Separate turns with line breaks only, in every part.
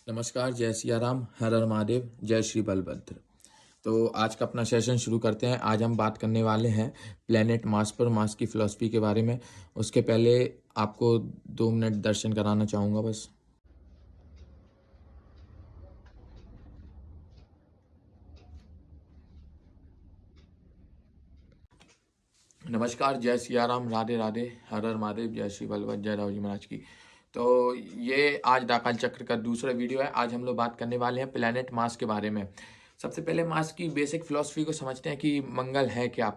नमस्कार, जय सिया राम, हर हर महादेव, जय श्री बलभद्र। तो आज का अपना सेशन शुरू करते हैं। आज हम बात करने वाले हैं प्लेनेट मार्स पर, मार्स की फिलॉसफी के बारे में। उसके पहले आपको 2 मिनट दर्शन कराना चाहूँगा बस। नमस्कार, जय सिया राम, राधे राधे, हर हर महादेव, जय श्री बलभद्र, जय राव जी महाराज की। तो ये आज दाकाल चक्र का दूसरा वीडियो है। आज हम लोग बात करने वाले हैं प्लेनेट मार्स के बारे में। सबसे पहले मार्स की बेसिक फिलॉसफी को समझते हैं कि मंगल है क्या।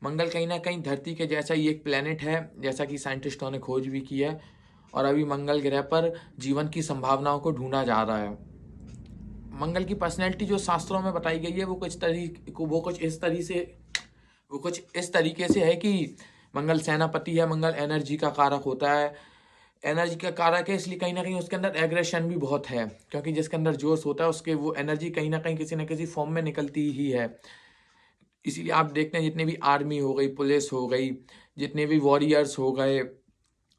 मंगल कहीं ना कहीं धरती के जैसा ही एक प्लेनेट है, जैसा कि साइंटिस्टों ने खोज भी की है, और अभी मंगल ग्रह पर जीवन की संभावनाओं को ढूंढा जा रहा है। मंगल की पर्सनैलिटी जो शास्त्रों में बताई गई है वो कुछ इस तरीके से है कि मंगल सेनापति है, मंगल एनर्जी का कारक होता है। एनर्जी का कारक है इसलिए कहीं ना कहीं उसके अंदर एग्रेशन भी बहुत है, क्योंकि जिसके अंदर जोश होता है उसके वो एनर्जी कहीं ना कहीं किसी न किसी फॉर्म में निकलती ही है। इसीलिए आप देखते हैं जितने भी आर्मी हो गई, पुलिस हो गई, जितने भी वॉरियर्स हो गए,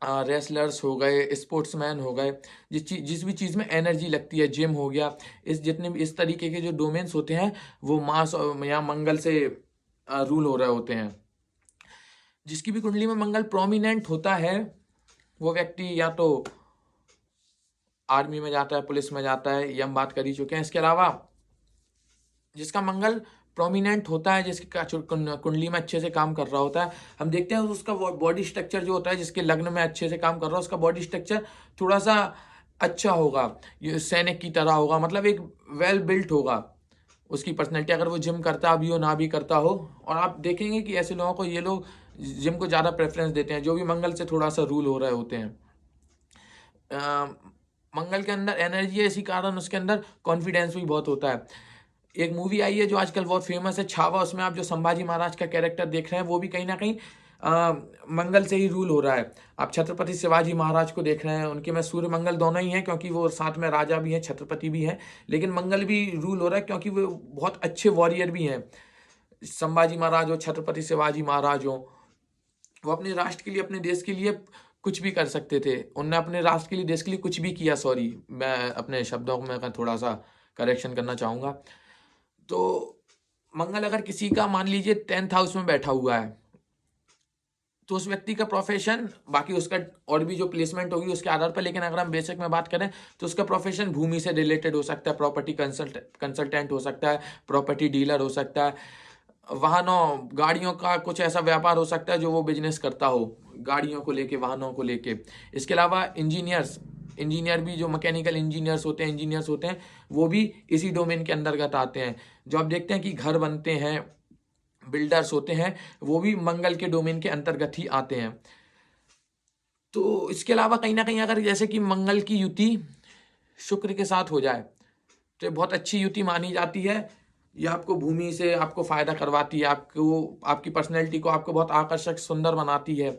रेसलर्स हो गए, स्पोर्ट्समैन हो गए, जिस भी चीज़ में एनर्जी लगती है, जिम हो गया, जितने भी इस तरीके के जो डोमेन्स होते हैं वो मार्स या मंगल से रूल हो रहे होते हैं। जिसकी भी कुंडली में मंगल प्रोमिनेंट होता है वो व्यक्ति या तो आर्मी में जाता है, पुलिस में जाता है, ये हम बात कर ही चुके हैं। इसके अलावा जिसका मंगल प्रोमिनेंट होता है, जिसकी कुंडली में अच्छे से काम कर रहा होता है, हम देखते हैं उसका बॉडी स्ट्रक्चर जो होता है, जिसके लग्न में अच्छे से काम कर रहा है उसका बॉडी स्ट्रक्चर थोड़ा सा अच्छा होगा, ये सैनिक की तरह होगा, मतलब एक वेल बिल्ट होगा उसकी पर्सनैलिटी, अगर वो जिम करता भी हो ना भी करता हो। और आप देखेंगे कि ऐसे लोगों को, ये लोग जिम को ज़्यादा प्रेफरेंस देते हैं जो भी मंगल से थोड़ा सा रूल हो रहे होते हैं। मंगल के अंदर एनर्जी है, इसी कारण उसके अंदर कॉन्फिडेंस भी बहुत होता है। एक मूवी आई है जो आजकल बहुत फेमस है, छावा, उसमें आप जो संभाजी महाराज का कैरेक्टर देख रहे हैं वो भी कहीं ना कहीं मंगल से ही रूल हो रहा है। आप छत्रपति शिवाजी महाराज को देख रहे हैं, उनके में सूर्य मंगल दोनों ही हैं, क्योंकि वो साथ में राजा भी हैं, छत्रपति भी हैं, लेकिन मंगल भी रूल हो रहा है क्योंकि वो बहुत अच्छे वॉरियर भी हैं। संभाजी महाराज हो, छत्रपति शिवाजी महाराज हो, वो अपने राष्ट्र के लिए, अपने देश के लिए कुछ भी कर सकते थे। उनने अपने राष्ट्र के लिए, देश के लिए कुछ भी किया। सॉरी, मैं अपने शब्दों में थोड़ा सा करेक्शन करना चाहूँगा। तो मंगल अगर किसी का मान लीजिए 10th हाउस में बैठा हुआ है तो उस व्यक्ति का प्रोफेशन, बाकी उसका और भी जो प्लेसमेंट होगी उसके आधार पर, लेकिन अगर हम बेसिक में बात करें तो उसका प्रोफेशन भूमि से रिलेटेड हो सकता है, प्रॉपर्टी कंसल्टेंट हो सकता है, प्रॉपर्टी डीलर हो सकता है, वाहनों गाड़ियों का कुछ ऐसा व्यापार हो सकता है जो वो बिजनेस करता हो, गाड़ियों को लेके, वाहनों को लेके। इसके अलावा इंजीनियर भी, जो मैकेनिकल इंजीनियर्स होते हैं वो भी इसी डोमेन के अंतर्गत आते हैं। जो आप देखते हैं कि घर बनते हैं, बिल्डर्स होते हैं, वो भी मंगल के डोमेन के अंतर्गत ही आते हैं। तो इसके अलावा कहीं ना कहीं अगर जैसे कि मंगल की युति शुक्र के साथ हो जाए तो ये बहुत अच्छी युति मानी जाती है। ये आपको भूमि से आपको फायदा करवाती है, आपको, आपकी पर्सनैलिटी को आपको बहुत आकर्षक, सुंदर बनाती है।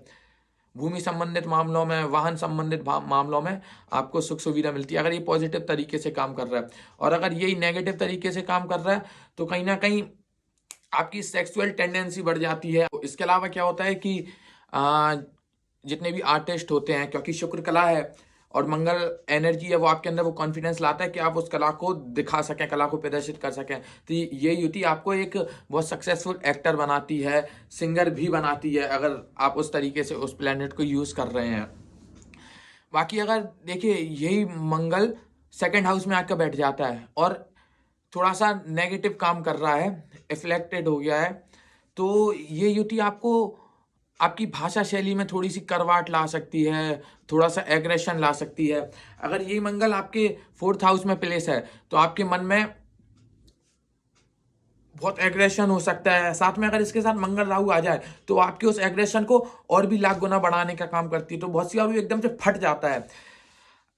भूमि संबंधित मामलों में, वाहन संबंधित मामलों में आपको सुख सुविधा मिलती है, अगर ये पॉजिटिव तरीके से काम कर रहा है। और अगर यही नेगेटिव तरीके से काम कर रहा है तो कहीं ना कहीं आपकी सेक्सुअल टेंडेंसी बढ़ जाती है। इसके अलावा क्या होता है कि जितने भी आर्टिस्ट होते हैं, क्योंकि शुक्र कला है और मंगल एनर्जी है, वो आपके अंदर वो कॉन्फिडेंस लाता है कि आप उस कला को दिखा सकें, कला को प्रदर्शित कर सकें। तो ये युति आपको एक बहुत सक्सेसफुल एक्टर बनाती है, सिंगर भी बनाती है, अगर आप उस तरीके से उस प्लेनेट को यूज़ कर रहे हैं। बाकी अगर देखिए यही मंगल 2nd हाउस में आकर बैठ जाता है और थोड़ा सा नेगेटिव काम कर रहा है, इफ्लेक्टेड हो गया है, तो ये युति आपको आपकी भाषा शैली में थोड़ी सी करवाट ला सकती है, थोड़ा सा एग्रेशन ला सकती है। अगर ये मंगल आपके 4th हाउस में प्लेस है तो आपके मन में बहुत एग्रेशन हो सकता है। साथ में अगर इसके साथ मंगल राहु आ जाए तो आपके उस एग्रेशन को और भी लाख गुना बढ़ाने का काम करती है। तो बहुत सी बार एकदम से फट जाता है।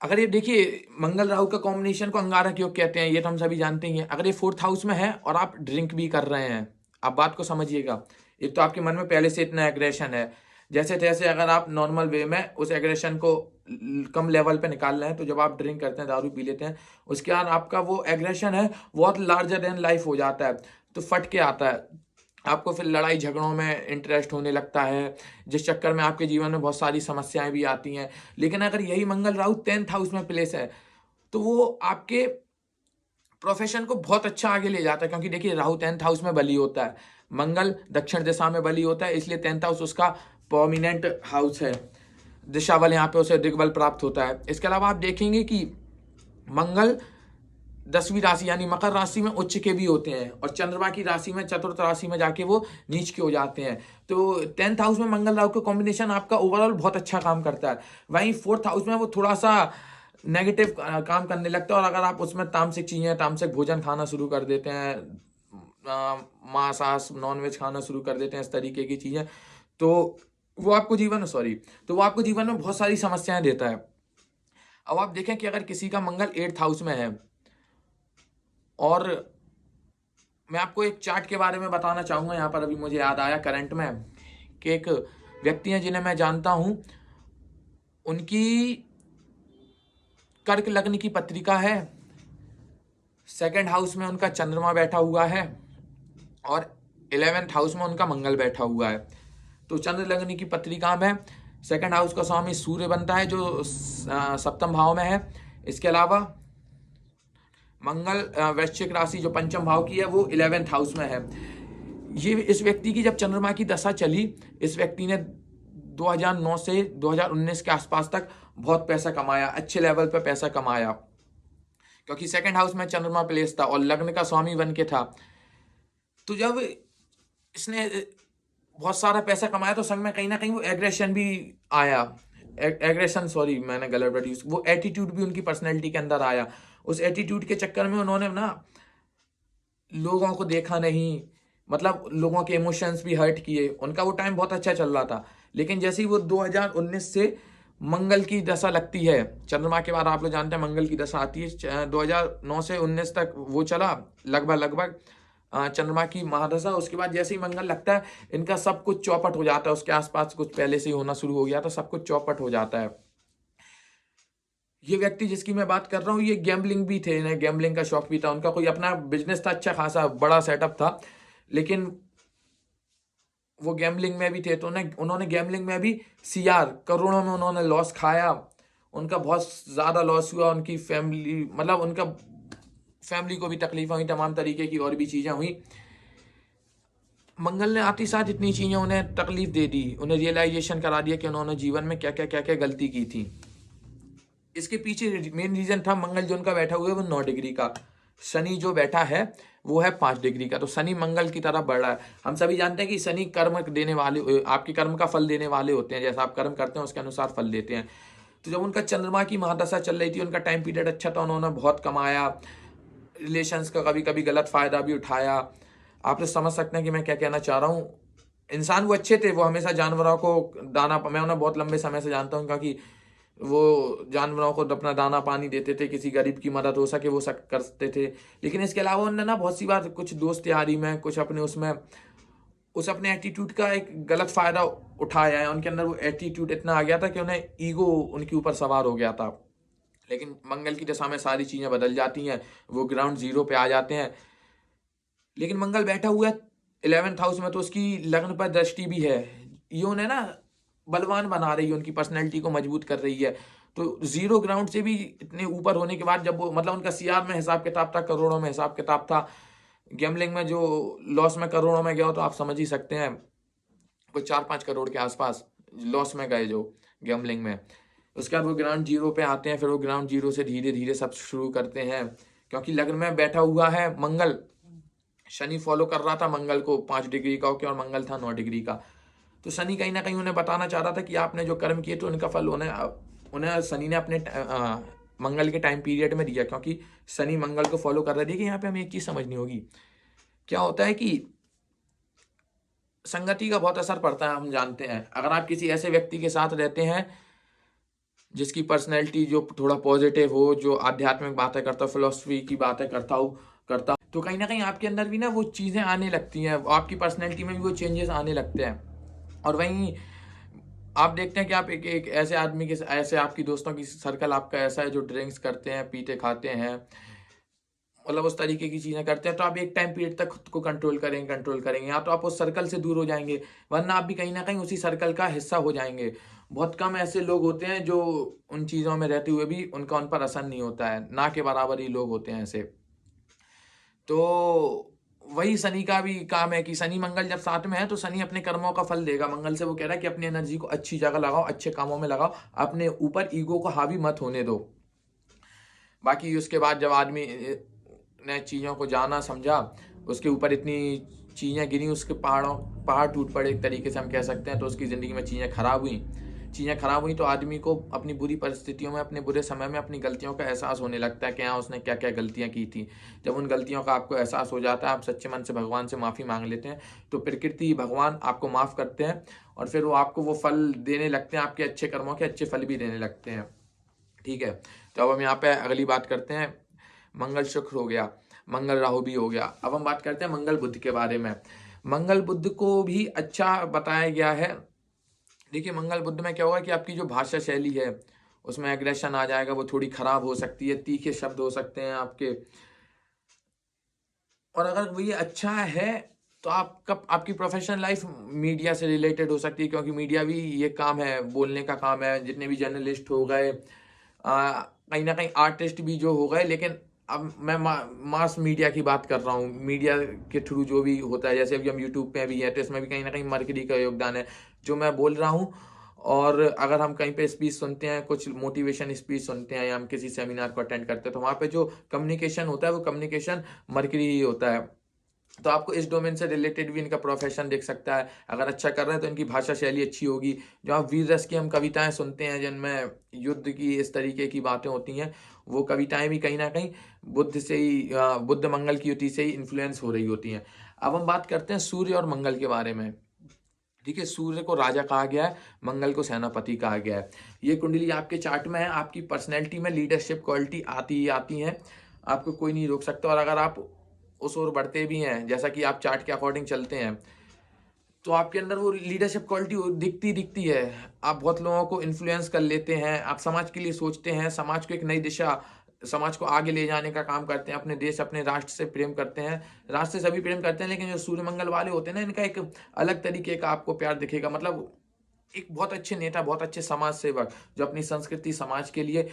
अगर ये देखिए, मंगल राहु का कॉम्बिनेशन को अंगारक योग कहते हैं, ये तो हम सभी जानते ही हैं। अगर ये 4th हाउस में है और आप ड्रिंक भी कर रहे हैं, आप बात को समझिएगा, एक तो आपके मन में पहले से इतना एग्रेशन है, जैसे तैसे अगर आप नॉर्मल वे में उस एग्रेशन को कम लेवल पे निकाल रहे हैं, तो जब आप ड्रिंक करते हैं, दारू पी लेते हैं, उसके बाद आपका वो एग्रेशन है बहुत लार्जर देन लाइफ हो जाता है, तो फट के आता है। आपको फिर लड़ाई झगड़ों में इंटरेस्ट होने लगता है, जिस चक्कर में आपके जीवन में बहुत सारी समस्याएं भी आती हैं। लेकिन अगर यही मंगल राहु 10th हाउस में प्लेस है तो वो आपके प्रोफेशन को बहुत अच्छा आगे ले जाता है, क्योंकि देखिए राहु 10th हाउस में बली होता है, मंगल दक्षिण दिशा में बली होता है, इसलिए 10th हाउस उसका प्रोमिनेंट हाउस है, दिशा बल यहाँ पे उसे दिग्बल प्राप्त होता है। इसके अलावा आप देखेंगे कि मंगल 10वीं राशि यानी मकर राशि में उच्च के भी होते हैं, और चंद्रमा की राशि में चतुर्थ राशि में जाके वो नीच के हो जाते हैं। तो 10th हाउस में मंगल राहु का कॉम्बिनेशन आपका ओवरऑल बहुत अच्छा काम करता है। वहीं 4th हाउस में वो थोड़ा सा नेगेटिव काम करने लगता है, और अगर आप उसमें तामसिक चीजें, तामसिक भोजन खाना शुरू कर देते हैं, मांस आस नॉनवेज खाना शुरू कर देते हैं, इस तरीके की चीजें, तो वो आपको जीवन में बहुत सारी समस्याएं देता है। अब आप देखें कि अगर किसी का मंगल 8th हाउस में है, और मैं आपको एक चार्ट के बारे में बताना चाहूंगा, यहाँ पर अभी मुझे याद आया करंट में, कि एक व्यक्ति हैं जिन्हें मैं जानता हूं, उनकी कर्क लग्न की पत्रिका है, 2nd हाउस में उनका चंद्रमा बैठा हुआ है, और 11th हाउस में उनका मंगल बैठा हुआ है। तो चंद्र लग्न की पत्रिका में 2nd हाउस का स्वामी सूर्य बनता है, जो 7th भाव में है। इसके अलावा मंगल वृश्चिक राशि जो 5th भाव की है, वो 11th हाउस में है। ये इस व्यक्ति की जब चंद्रमा की दशा चली, इस व्यक्ति ने 2009 से 2019 के आसपास तक बहुत पैसा कमाया, अच्छे लेवल पे पैसा कमाया, क्योंकि 2nd हाउस में चंद्रमा प्लेस था और लग्न का स्वामी बन के था। तो जब इसने बहुत सारा पैसा कमाया, तो संग में कहीं ना कहीं वो एग्रेशन भी आया, एग्रेशन सॉरी मैंने गलत वर्ड यूज, वो एटीट्यूड भी उनकी पर्सनैलिटी के अंदर आया। उस एटीट्यूड के चक्कर में उन्होंने ना लोगों को देखा नहीं, मतलब लोगों के इमोशंस भी हर्ट किए। उनका वो टाइम बहुत अच्छा चल रहा था, लेकिन जैसे ही वो 2019 से मंगल की दशा लगती है, चंद्रमा के बाद आप लोग जानते हैं मंगल की दशा आती है, 2009 से 19 तक वो चला लगभग चंद्रमा की महादशा। उसके बाद जैसे ही मंगल लगता है, इनका सब कुछ चौपट हो जाता है, उसके आसपास कुछ पहले से ही होना शुरू हो गया था, सब कुछ चौपट हो जाता है। ये व्यक्ति जिसकी मैं बात कर रहा हूँ, ये गैम्बलिंग भी थे, इन्हें गैम्बलिंग का शौक भी था, उनका कोई अपना बिजनेस था, अच्छा खासा बड़ा सेटअप था, लेकिन वो गैम्बलिंग में भी थे। तो उन्होंने गैम्बलिंग में भी करोड़ों में उन्होंने लॉस खाया, उनका बहुत ज़्यादा लॉस हुआ, उनकी फैमिली, मतलब उनका फैमिली को भी तकलीफ हुई, तमाम तरीके की और भी चीज़ें हुई। मंगल ने आते साथ इतनी चीज़ें उन्हें तकलीफ दे दी, उन्हें रियलाइजेशन करा दिया कि उन्होंने जीवन में क्या क्या गलती की थी। इसके पीछे मेन रीजन था, मंगल जो उनका बैठा हुआ है वो 9 डिग्री का, शनि जो बैठा है वो है 5 डिग्री का। तो शनि मंगल की तरफ बढ़ रहा है। हम सभी जानते हैं कि शनि कर्म देने वाले, आपके कर्म का फल देने वाले होते हैं, जैसा आप कर्म करते हैं उसके अनुसार फल देते हैं। तो जब उनका चंद्रमा की महादशा चल रही थी, उनका टाइम पीरियड अच्छा था, उन्होंने बहुत कमाया, रिलेशंस का कभी कभी गलत फायदा भी उठाया। आप तो समझ सकते हैं कि मैं क्या कहना चाह रहा हूँ। इंसान वो अच्छे थे, वो हमेशा जानवरों को दाना, मैं उन्हें बहुत लंबे समय से जानता हूँ, क्योंकि वो जानवरों को अपना दाना पानी देते थे, किसी गरीब की मदद हो सके वो सब करते थे। लेकिन इसके अलावा उन्होंने ना बहुत सी बार कुछ दोस्त यारी में, कुछ अपने उसमें उस अपने एटीट्यूड का एक गलत फायदा उठाया है। उनके अंदर वो एटीट्यूड इतना आ गया था कि उन्हें ईगो उनके ऊपर सवार हो गया था। लेकिन मंगल की दशा में सारी चीजें बदल जाती हैं, वो ग्राउंड जीरो पे आ जाते हैं। लेकिन मंगल बैठा हुआ है 11th हाउस में, तो उसकी लग्न पर दृष्टि भी है, ये उन्हें ना बलवान बना रही है, उनकी पर्सनैलिटी को मजबूत कर रही है। तो जीरो ग्राउंड से भी इतने ऊपर होने के बाद, जब वो मतलब उनका सीआर में हिसाब किताब था, करोड़ों में हिसाब किताब था, गैम्बलिंग में जो लॉस में करोड़ों में गया हो, तो आप समझ ही सकते हैं वो 4-5 करोड़ के आसपास लॉस में गए जो गैम्बलिंग में। उसके बाद वो ग्राउंड जीरो पे आते हैं, फिर वो ग्राउंड जीरो से धीरे धीरे सब शुरू करते हैं, क्योंकि लग्न में बैठा हुआ है मंगल। शनि फॉलो कर रहा था मंगल को 5 डिग्री का होकर, और मंगल था 9 डिग्री का। तो शनि कहीं ना कहीं उन्हें बताना चाह रहा था कि आपने जो कर्म किए तो उनका फल उन्हें शनि ने अपने मंगल के टाइम पीरियड में दिया, क्योंकि शनि मंगल को फॉलो कर रहा है। देखिए यहाँ पे हमें एक चीज समझनी होगी, क्या होता है कि संगति का बहुत असर पड़ता है। हम जानते हैं, अगर आप किसी ऐसे व्यक्ति के साथ रहते हैं जिसकी पर्सनैलिटी जो थोड़ा पॉजिटिव हो, जो आध्यात्मिक बातें करता हो, फिलोसफी की बातें करता हो, तो कहीं ना कहीं आपके अंदर भी ना वो चीज़ें आने लगती हैं, आपकी पर्सनैलिटी में भी वो चेंजेस आने लगते हैं। और वहीं आप देखते हैं कि आप एक ऐसे आदमी के, ऐसे आपकी दोस्तों की सर्कल आपका ऐसा है जो ड्रिंक्स करते हैं, पीते खाते हैं, मतलब उस तरीके की चीज़ें करते हैं, तो आप एक टाइम पीरियड तक खुद को कंट्रोल करेंगे, या तो आप उस सर्कल से दूर हो जाएँगे, वरना आप भी कहीं न कहीं उसी सर्कल का हिस्सा हो जाएँगे। बहुत कम ऐसे लोग होते हैं जो उन चीज़ों में रहते हुए भी उनका उन पर असर नहीं होता है, ना के बराबर ही लोग होते हैं ऐसे। तो वही शनि का भी काम है कि शनि मंगल जब साथ में है तो शनि अपने कर्मों का फल देगा। मंगल से वो कह रहा है कि अपनी एनर्जी को अच्छी जगह लगाओ, अच्छे कामों में लगाओ, अपने ऊपर ईगो को हावी मत होने दो। बाकी उसके बाद जब आदमी ने चीज़ों को जाना समझा, उसके ऊपर इतनी चीज़ें गिरी, उसके पहाड़ टूट पड़े एक तरीके से हम कह सकते हैं, तो उसकी ज़िंदगी में चीज़ें खराब हुई तो आदमी को अपनी बुरी परिस्थितियों में, अपने बुरे समय में अपनी गलतियों का एहसास होने लगता है कि हाँ, उसने क्या क्या गलतियाँ की थी। जब उन गलतियों का आपको एहसास हो जाता है, आप सच्चे मन से भगवान से माफ़ी मांग लेते हैं, तो प्रकृति भगवान आपको माफ़ करते हैं और फिर वो आपको वो फल देने लगते हैं, आपके अच्छे कर्मों के अच्छे फल भी देने लगते हैं। ठीक है, तो अब हम यहाँ पे अगली बात करते हैं। मंगल शुक्र हो गया, मंगल राहु भी हो गया। अब हम बात करते हैं मंगल बुध के बारे में। मंगल बुध को भी अच्छा बताया गया है। देखिए, मंगल बुध में क्या होगा कि आपकी जो भाषा शैली है, उसमें एग्रेशन आ जाएगा, वो थोड़ी खराब हो सकती है, तीखे शब्द हो सकते हैं आपके। और अगर वो ये अच्छा है, तो आपकी प्रोफेशनल लाइफ मीडिया से रिलेटेड हो सकती है, क्योंकि मीडिया भी ये काम है, बोलने का काम है। जितने भी जर्नलिस्ट हो गए, कहीं न कहीं आर्टिस्ट भी जो हो गए, लेकिन अब मैं मास मीडिया की बात कर रहा हूँ। मीडिया के थ्रू जो भी होता है, जैसे अभी हम यूट्यूब पे भी हैं, तो इसमें भी कहीं न कहीं मर्करी का योगदान है, जो मैं बोल रहा हूँ। और अगर हम कहीं पे स्पीच सुनते हैं, कुछ मोटिवेशन स्पीच सुनते हैं, या हम किसी सेमिनार को अटेंड करते हैं, तो वहाँ पे जो कम्युनिकेशन होता है, वो कम्युनिकेशन मर्करी ही होता है। तो आपको इस डोमेन से रिलेटेड भी इनका प्रोफेशन दिख सकता है। अगर अच्छा कर रहे हैं तो इनकी भाषा शैली अच्छी होगी। जो आप वीर रस की हम कविताएँ सुनते हैं, जिनमें युद्ध की इस तरीके की बातें होती हैं, वो कविताएँ भी कहीं न कहीं बुध मंगल की युति से ही इन्फ्लुएंस हो रही होती हैं। अब हम बात करते हैं सूर्य और मंगल के बारे में। देखिए, सूर्य को राजा कहा गया है, मंगल को सेनापति कहा गया है। ये कुंडली आपके चार्ट में है, आपकी पर्सनैलिटी में लीडरशिप क्वालिटी आती ही आती हैं, आपको कोई नहीं रोक सकता। और अगर आप उस ओर बढ़ते भी हैं, जैसा कि आप चार्ट के अकॉर्डिंग चलते हैं, तो आपके अंदर वो लीडरशिप क्वालिटी दिखती है। आप बहुत लोगों को इन्फ्लुएंस कर लेते हैं, आप समाज के लिए सोचते हैं, समाज को एक नई दिशा, समाज को आगे ले जाने का काम करते हैं, अपने देश, अपने राष्ट्र से प्रेम करते हैं। राष्ट्र से सभी प्रेम करते हैं, लेकिन जो सूर्य मंगल वाले होते हैं ना, इनका एक अलग तरीके का आपको प्यार दिखेगा। मतलब एक बहुत अच्छे नेता, बहुत अच्छे समाज सेवक, जो अपनी संस्कृति, समाज के लिए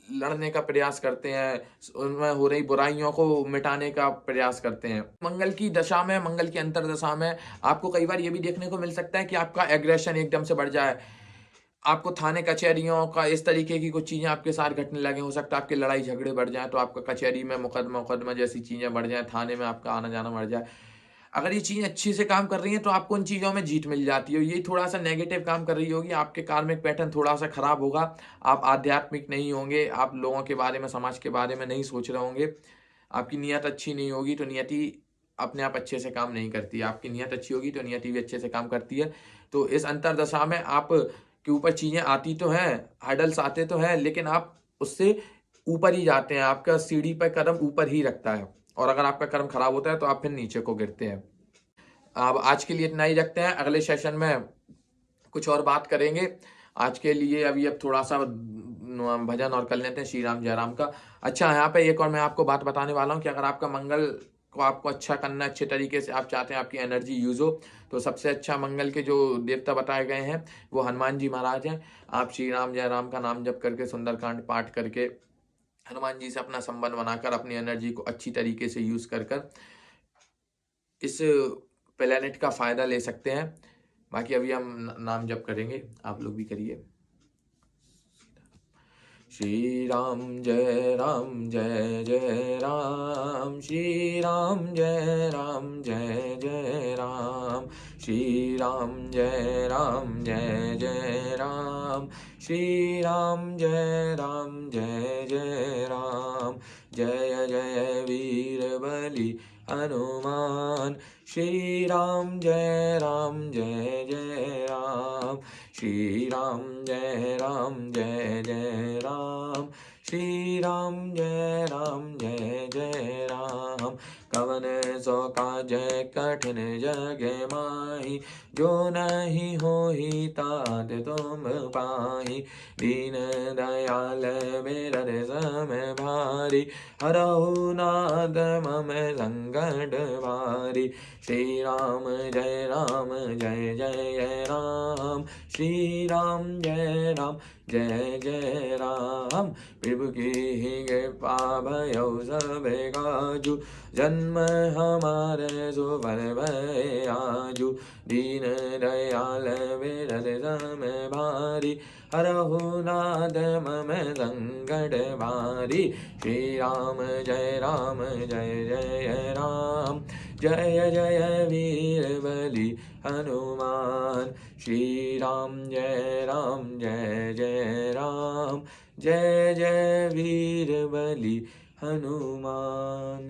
लड़ने का प्रयास करते हैं, उनमें हो रही बुराइयों को मिटाने का प्रयास करते हैं। मंगल की दशा में, मंगल की अंतर्दशा में आपको कई बार ये भी देखने को मिल सकता है कि आपका एग्रेशन एकदम से बढ़ जाए। आपको थाने कचहरियों का इस तरीके की कुछ चीज़ें आपके साथ घटने लगे। हो सकता है आपके लड़ाई झगड़े बढ़ जाएँ, तो आपका कचहरी में मुकदमा जैसी चीज़ें बढ़ जाएँ, थाने में आपका आना-जाना बढ़ जाए। अगर ये चीज़ें अच्छी से काम कर रही हैं, तो आपको उन चीज़ों में जीत मिल जाती है। ये थोड़ा-सा नेगेटिव काम कर रही होगी, आपके कार्मिक पैटर्न थोड़ा-सा खराब होगा, आप आध्यात्मिक नहीं होंगे, आप लोगों के बारे में, समाज के बारे में नहीं सोच रहे होंगे, आपकी नीयत अच्छी नहीं होगी, तो नियति अपने आप अच्छे से काम नहीं करती है। आपकी नीयत अच्छी होगी, तो नियति भी अच्छे से काम करती है। तो इस अंतर्दशा में आप के ऊपर चीज़ें आती तो हैं, हर्डल्स आते तो हैं, लेकिन आप उससे ऊपर ही जाते हैं, आपका सीढ़ी पे कदम ऊपर ही रखता है। और अगर आपका कर्म खराब होता है, तो आप फिर नीचे को गिरते हैं। अब आज के लिए इतना ही रखते हैं, अगले सेशन में कुछ और बात करेंगे। आज के लिए अभी अब थोड़ा-सा भजन और कर लेते हैं श्री राम जय राम का। अच्छा, यहाँ पे एक और मैं आपको बात बताने वाला हूँ कि अगर आपका मंगल को आपको अच्छा करना है, अच्छे तरीके से आप चाहते हैं आपकी एनर्जी यूज़ हो, तो सबसे अच्छा मंगल के जो देवता बताए गए हैं, वो हनुमान जी महाराज हैं। आप श्री राम जय राम का नाम जप करके, सुंदरकांड पाठ करके, हनुमान जी से अपना संबंध बनाकर, अपनी एनर्जी को अच्छी तरीके से यूज़ कर इस प्लेनेट का फ़ायदा ले सकते हैं। बाकी अभी हम नाम जप करेंगे, आप लोग भी करिए। श्री राम जय राम जय जय राम, श्री राम जय राम जय जय राम, श्री राम जय राम जय जय राम, श्री राम जय राम जय जय राम। जय जय वीर बलि हनुमान, श्री राम जय राम जय जय राम, श्री राम जय राम जय जय राम, श्री राम जय राम जय जय राम। कवन सो काज कठिन जग माही, जो नहीं होई तात तुम पाही। दीन दयाल बिरद सम भारी, हरहु नाथ मम संकट भारी। श्री राम जय राम जय जय राम, श्री राम जय राम जय जय राम। प्रभु की कृपा भयो सब काजू, जन्म हमारे सुफल भय आजू। दीन दयाल बिरद सम भारी, हरहु नाथ मम संकट भारी। श्री राम जय जय राम, जय जय वीर बलि हनुमान। श्री राम जय जय राम, जय जय वीर बलि हनुमान।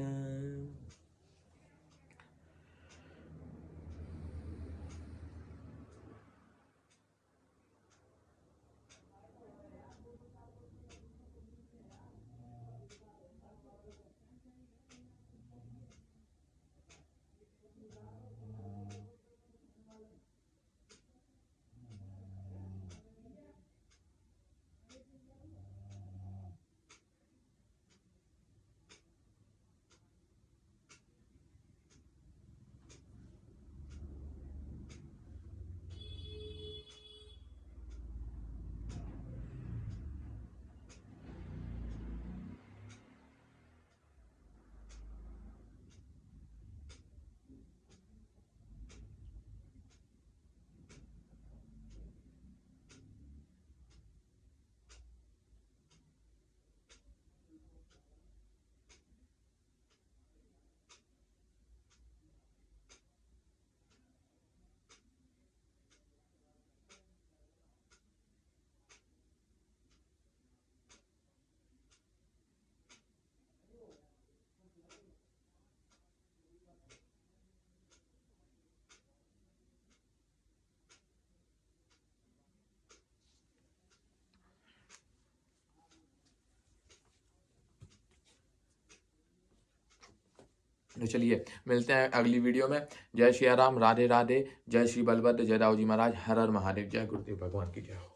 तो चलिए मिलते हैं अगली वीडियो में। जय श्री राम, राधे राधे, जय श्री बलभद्र, जय दाऊजी महाराज, हर हर महादेव, जय गुरुदेव भगवान की जय हो।